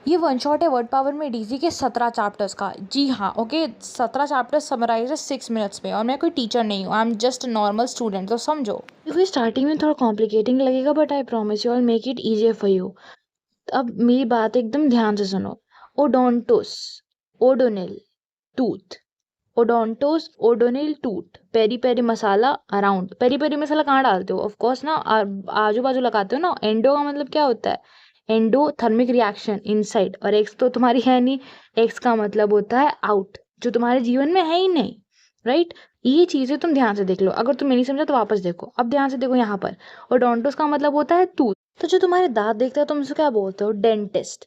ये one shot है word power में डीजी के 17 चैप्टर्स का। जी हाँ, ओके, 17 चैप्टर्स समराइज है 6 मिनट्स में, और मैं कोई टीचर नहीं हूँ, I am just normal student, तो समझो। देखो स्टार्टिंग में थोड़ा कॉम्प्लिकेटिंग लगेगा, but I promise you I make it easier for you. अब मेरी बात एकदम ध्यान से सुनो। ओडोंटोस, Odonil, tooth. ओडोंटोस, Odonil, tooth. Peri peri मसाला, अराउंड। पेरी पेरी मसाला कहाँ डालते हो? ऑफ कोर्स ना आजू बाजू लगाते हो ना। एंडो का मतलब क्या होता है? एंडोथर्मिक रिएक्शन इनसाइड, और एक्स तो तुम्हारी है नहीं। एक्स का मतलब होता है आउट, जो तुम्हारे जीवन में है ही नहीं, राइट? ये चीजें तुम ध्यान से देख लो, अगर तुम नहीं समझा तो वापस देखो। अब ध्यान से देखो यहाँ पर। ओडोंटोस का मतलब होता है टूथ। तो जो तुम्हारे दांत देखता है तुम उसको क्या बोलते हो? डेंटिस्ट।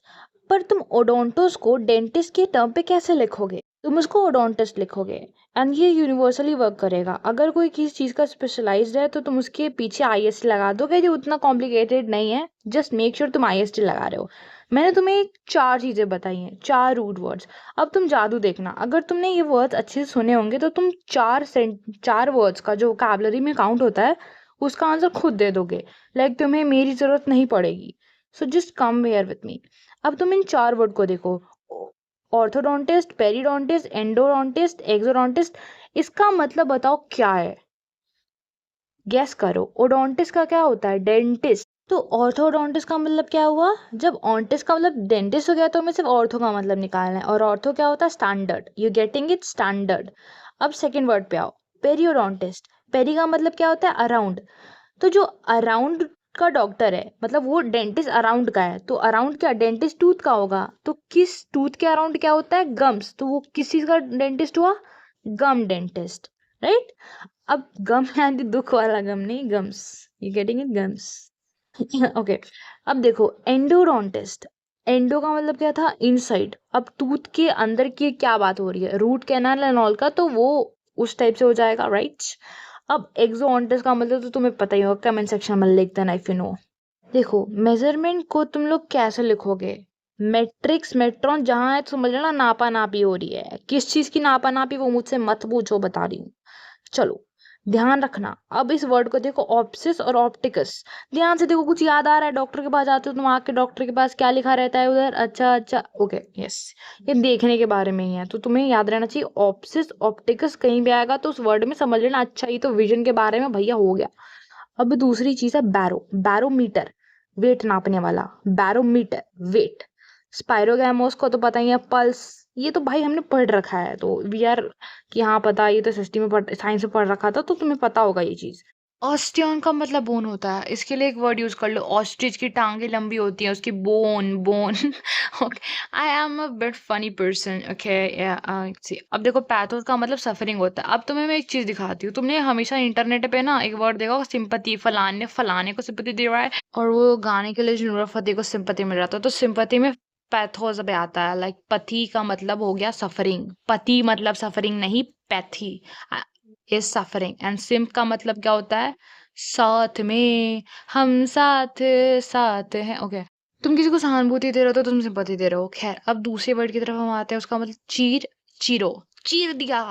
पर तुम ओडोंटोस को डेंटिस्ट के टर्म पे कैसे लिखोगे? तुम उसको ओडोंटिस्ट लिखोगे। एंड ये यूनिवर्सली वर्क करेगा। अगर कोई किसी चीज़ का स्पेशलाइज्ड है तो तुम उसके पीछे आईएसटी लगा दोगे, जो उतना कॉम्प्लिकेटेड नहीं है। जस्ट मेक श्योर तुम आईएसटी लगा रहे हो। मैंने तुम्हें 4 चीज़ें बताई हैं, 4 रूट वर्ड्स। अब तुम जादू देखना, अगर तुमने ये वर्ड्स अच्छे से सुने होंगे तो तुम 4 वर्ड्स का जो वोकैबुलरी में काउंट होता है उसका आंसर खुद दे दोगे। लाइक तुम्हें मेरी ज़रूरत नहीं पड़ेगी। So just come here with me. अब तुम इन 4 वर्ड को देखो। Orthodontist, periodontist, endodontist, exodontist. इसका मतलब बताओ क्या है? गेस करो। ओडोंटिस्ट का क्या होता है? डेंटिस्ट। तो ऑर्थोडोंटिस्ट का मतलब क्या हुआ? जब ऑन्टिस्ट का मतलब डेंटिस्ट हो गया तो हमें सिर्फ ऑर्थो का मतलब निकालना है, और ऑर्थो क्या होता है? Standard. You getting it? Standard. अब सेकेंड वर्ड पे आओ। पेरियोडोंटिस्ट। पेरी का मतलब क्या होता है? अराउंड। तो जो अराउंड का डॉक्टर है, मतलब वो डेंटिस्ट अराउंड का है, तो अराउंड क्या? डेंटिस्ट टूथ का होगा, तो किस टूथ के अराउंड क्या होता है? गम्स। तो वो किस चीज का डेंटिस्ट हुआ? गम डेंटिस्ट, राइट? अब गम यानी दुख वाला गम नहीं, gums. You getting it? Gums. Okay. अब देखो एंडोडोंटिस्ट। एंडो का मतलब क्या था? इनसाइड। अब टूथ के अंदर की क्या बात हो रही है? रूट कैनाल एंड ऑल का, तो वो उस टाइप से हो जाएगा, राइट? अब एक्सोडोंटिस्ट का मतलब तो तुम्हें पता ही होगा, कमेंट सेक्शन में लिख देना इफ यू नो। देखो मेजरमेंट को तुम लोग कैसे लिखोगे? मैट्रिक्स, मेट्रॉन जहां है तो समझ लेना नापा नापी हो रही है। किस चीज की नापा नापी, वो मुझसे मत पूछो, बता रही हूँ। चलो ध्यान रखना। अब इस वर्ड को देखो, ऑप्सिस और ऑप्टिकस। ध्यान से देखो, कुछ याद आ रहा है? डॉक्टर के पास जाते हो तुम, आके डॉक्टर के पास क्या लिखा रहता है उधर? अच्छा अच्छा, ओके, यस। ये देखने के बारे में ही है, तो तुम्हें याद रहना चाहिए। ऑप्सिस, ऑप्टिकस कहीं भी आएगा तो उस वर्ड में समझ लेना, अच्छा ये तो विजन के बारे में भैया, हो गया। अब दूसरी चीज है बैरो। बैरोमीटर, वेट नापने वाला। Barometer, wait. स्पाइरोगैमोस को तो पता ही है, पल्स। ये तो भाई हमने पढ़ रखा है, तो वी आर कि हाँ पता, ये तो सिस्टम में साइंस में पढ़ रखा था, तो तुम्हें पता होगा ये चीज। ऑस्टियन का मतलब बोन होता है, इसके लिए एक वर्ड यूज कर लो। ऑस्ट्रिच की टांगे लंबी होती हैं, उसकी bone, bone. Okay, I am a bit funny person, okay. अब देखो पैथोस का मतलब सफरिंग होता है। अब तुम्हें मैं एक चीज दिखाती हूँ। तुमने हमेशा इंटरनेट पे ना एक वर्ड देखा होगा, सिंपैथी। फलाने फलाने को सिंपैथी दे रहा है, और वो गाने के लिए जो नूरा फतेही को सिंपैथी मिल रहा था, तो सिंपैथी में पैथोस पे आता है। लाइक पति का मतलब हो गया सफरिंग। पति मतलब सफरिंग नहीं, pathy is suffering. And sym का मतलब क्या होता है? साथ में, हम साथ साथ हैं, ओके। तुम किसी को सहानुभूति दे रहे हो तो तुम सिंपैथी दे रहे हो। खैर, अब दूसरे वर्ड की तरफ हम आते हैं। उसका मतलब चीर, चीरो। चीर दिया,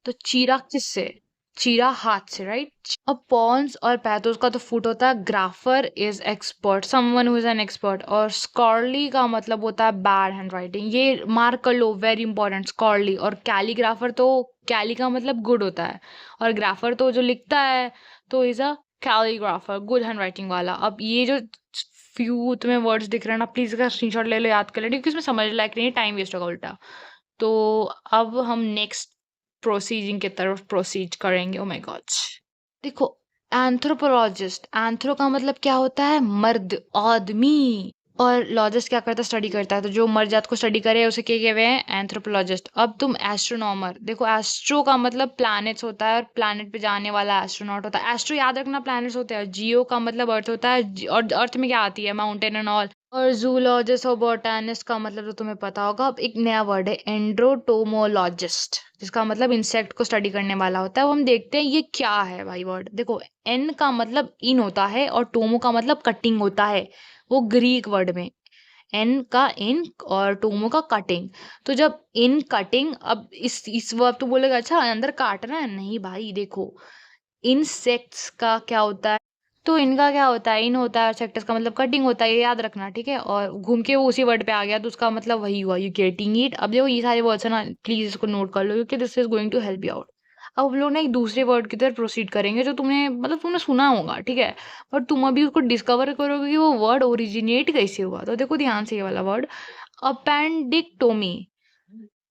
तो चीरा किससे? चीरा हाथ से, राइट? अब पॉन्स और पैथोस का तो फुट होता है। Grapher is expert, someone who is an expert. और स्कॉर्ली का मतलब होता है बैड हैंड राइटिंग। ये मार्क कर लो, वेरी इंपॉर्टेंट, स्कॉर्ली। और कैलीग्राफर, तो कैली का मतलब गुड होता है, और ग्राफर तो जो लिखता है, तो is a calligrapher, good hand writing वाला। अब ये जो फ्यू तुम्हें वर्ड्स दिख रहे हैं ना, प्लीज इसका स्क्रीनशॉट ले लो, याद कर लेना, क्योंकि इसमें समझ लायक नहीं, टाइम वेस्ट होगा उल्टा। तो अब हम नेक्स्ट प्रोसीजिंग की तरफ प्रोसीड करेंगे। Oh my God. देखो एंथ्रोपोलॉजिस्ट, एंथ्रो का मतलब क्या होता है? मर्द, आदमी। और लॉजिस्ट क्या करता है? स्टडी करता है। तो जो मर जात को स्टडी करे उसे क्या कहते हैं? एंथ्रोपोलॉजिस्ट। अब तुम एस्ट्रोनॉमर देखो। एस्ट्रो का मतलब प्लैनेट्स होता है, और प्लैनेट पे जाने वाला एस्ट्रोनॉट होता है। एस्ट्रो याद रखना, प्लैनेट्स होते हैं। जियो का मतलब अर्थ होता है, और अर्थ में क्या आती है? Mountain and all. और जूलॉजिस्ट और बोटानिस्ट का मतलब तो तुम्हें पता होगा। अब एक नया वर्ड है, एंड्रोटोमोलॉजिस्ट, जिसका मतलब इंसेक्ट को स्टडी करने वाला होता है। वो हम देखते हैं ये क्या है भाई वर्ड। देखो एन का मतलब इन होता है, और टोमो का मतलब कटिंग होता है, वो ग्रीक वर्ड में। एन का इन, और टोमो का कटिंग। तो जब इन कटिंग, अब इस वर्ब तो बोलेगा अच्छा अंदर काटना है, नहीं भाई। देखो इंसेक्ट्स का क्या होता है? तो इनका क्या होता है, इन होता है, सेक्टस का मतलब कटिंग होता है, ये याद रखना, ठीक है। और घूम के वो उसी वर्ड पे आ गया तो उसका मतलब वही हुआ, यू गेटिंग इट। अब देखो ये सारे वर्ड्स है ना, प्लीज इसको नोट कर लो क्योंकि this is going to help you out. अब हम लोग ना एक दूसरे वर्ड की तरफ प्रोसीड करेंगे जो तुमने मतलब तुमने सुना होगा, ठीक है। बट तुम अभी उसको डिस्कवर करोगे कि वो वर्ड ओरिजिनेट कैसे हुआ। तो देखो ध्यान से ये वाला वर्ड, अपेंडिक्टोमी।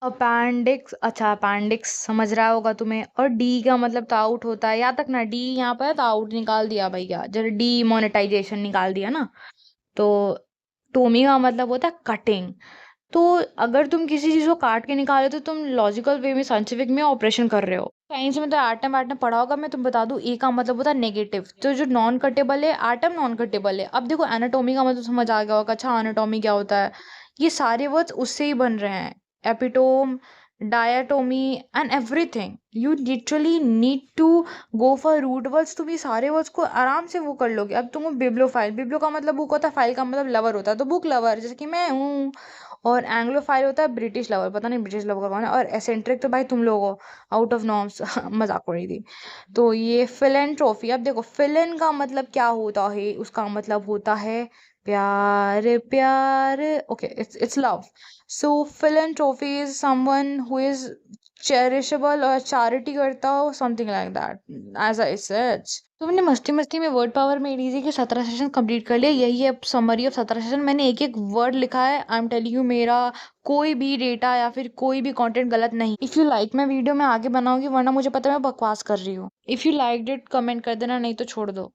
अपेंडिक्स, अच्छा अपेंडिक्स समझ रहा होगा तुम्हें। और डी का मतलब तो आउट होता है, याद रखना डी यहाँ पर तो आउट निकाल दिया भैया, जब डी मोनेटाइजेशन निकाल दिया ना। तो टोमी का मतलब होता है कटिंग। तो अगर तुम किसी चीज को काट के निकाले तो तुम लॉजिकल वे में, साइंटिफिक में ऑपरेशन कर रहे हो। साइंस में तो एटम एटम पढ़ा होगा, मैं तुम बता दूं, ए का मतलब होता है नेगेटिव। तो जो नॉन कटेबल है, एटम नॉन कटेबल है। अब देखो एनाटोमी का मतलब समझ आ गया होगा, अच्छा एनाटोमी क्या होता है। ये सारे वर्ड्स उससे ही बन रहे हैं, epitome, dichotomy and everything. You literally need to go for root words. तुम ये सारे वर्ड्स को आराम से वो कर लोगे। अब तुम बिब्लोफाइल, बिब्लो का मतलब बुक होता है, फाइल का मतलब लवर होता है, तो बुक लवर जैसे कि मैं हूँ। और एंग्लोफाइल होता है ब्रिटिश लवर, पता नहीं ब्रिटिश लवर कौन है। और एसेंट्रिक तो भाई तुम लोग हो, आउट ऑफ नॉर्म्स। मजाक हो रही थी। तो ये फिलेंट्रोफी, अब देखो फिलन का मतलब क्या होता है, उसका मतलब होता है प्यार, प्यार। Okay, it's love. So philanthropy is someone who is cherishable और चैरिटी करता हो, something like that, as I said. तो मैंने मस्ती मस्ती में वर्ड पावर में इजी के 17 सेशन कंप्लीट कर लिया। यही है समरी ऑफ 17 सेशन। मैंने एक एक वर्ड लिखा है। आई एम टेलिंग यू, मेरा कोई भी डेटा या फिर कोई भी कंटेंट गलत नहीं। इफ यू लाइक मैं वीडियो में आगे बनाऊंगी, वरना मुझे पता है मैं बकवास कर रही हूँ। If you like it comment कर देना, नहीं तो छोड़ दो।